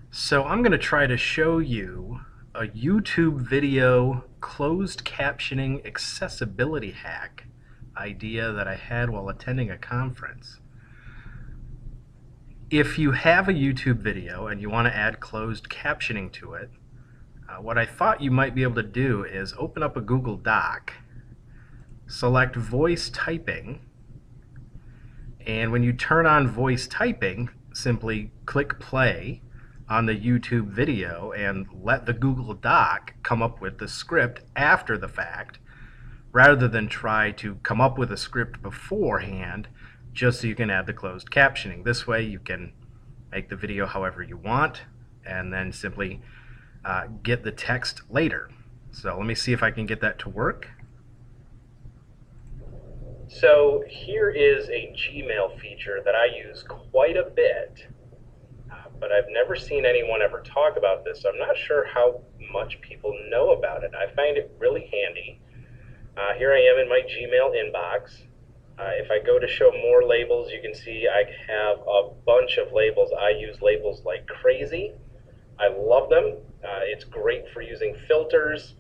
So I'm going to try to show you a YouTube video closed captioning accessibility hack idea that I had while attending a conference. If you have a YouTube video and you want to add closed captioning to it, what I thought you might be able to do is open up a Google Doc, select voice typing, and when you turn on voice typing, simply click play on the YouTube video and let the Google Doc come up with the script after the fact, rather than try to come up with a script beforehand just so you can add the closed captioning. This way you can make the video however you want and then simply get the text later. So let me see if I can get that to work. So here is a Gmail feature that I use quite a bit, but I've never seen anyone ever talk about this, so I'm not sure how much people know about it. I find it really handy. Here I am in my Gmail inbox. If I go to show more labels, you can see I have a bunch of labels. I use labels like crazy. I love them. It's great for using filters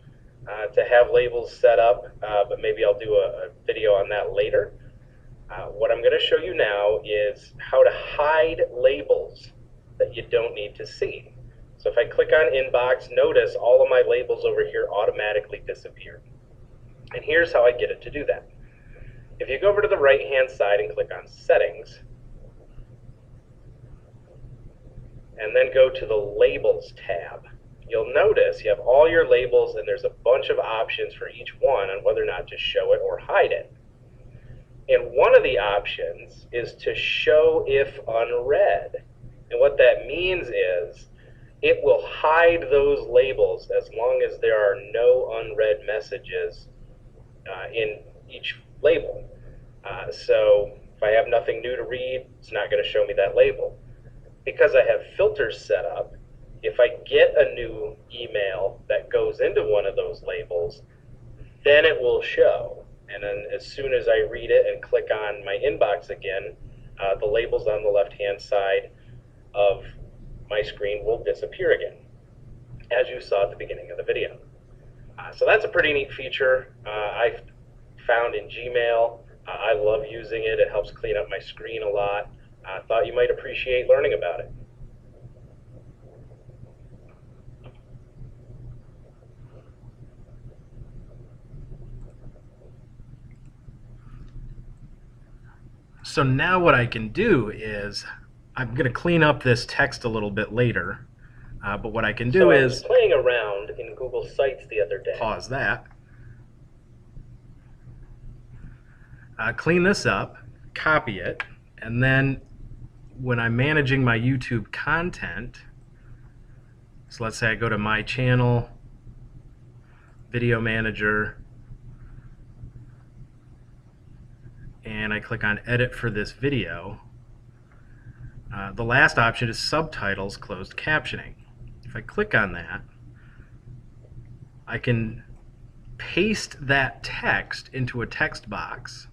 to have labels set up, but maybe I'll do a video on that later. What I'm going to show you now is how to hide labels that you don't need to see. So if I click on inbox, notice all of my labels over here automatically disappear. And here's how I get it to do that. If you go over to the right hand side and click on settings, and then go to the labels tab, you'll notice you have all your labels and there's a bunch of options for each one on whether or not to show it or hide it. And one of the options is to show if unread. And what that means is it will hide those labels as long as there are no unread messages in each label. So if I have nothing new to read, it's not going to show me that label. Because I have filters set up, if I get a new email that goes into one of those labels, then it will show. And then as soon as I read it and click on my inbox again, the labels on the left-hand side of my screen will disappear again, as you saw at the beginning of the video. So that's a pretty neat feature I've found in Gmail. I love using it. It helps clean up my screen a lot. I thought you might appreciate learning about it. So now what I can do is, I'm going to clean up this text a little bit later, but what I can do is, I was playing around in Google Sites the other day. Pause that. Clean this up, copy it, and then when I'm managing my YouTube content, so let's say I go to my channel, video manager, and I click on edit for this video, the last option is subtitles closed captioning. If I click on that, I can paste that text into a text box,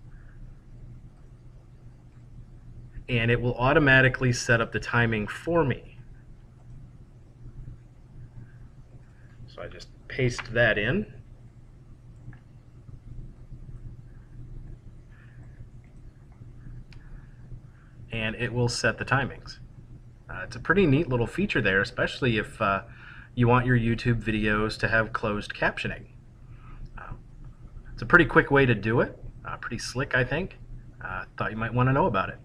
and it will automatically set up the timing for me. So I just paste that in. And it will set the timings. It's a pretty neat little feature there, especially if you want your YouTube videos to have closed captioning. It's a pretty quick way to do it, pretty slick, I think. Thought you might want to know about it.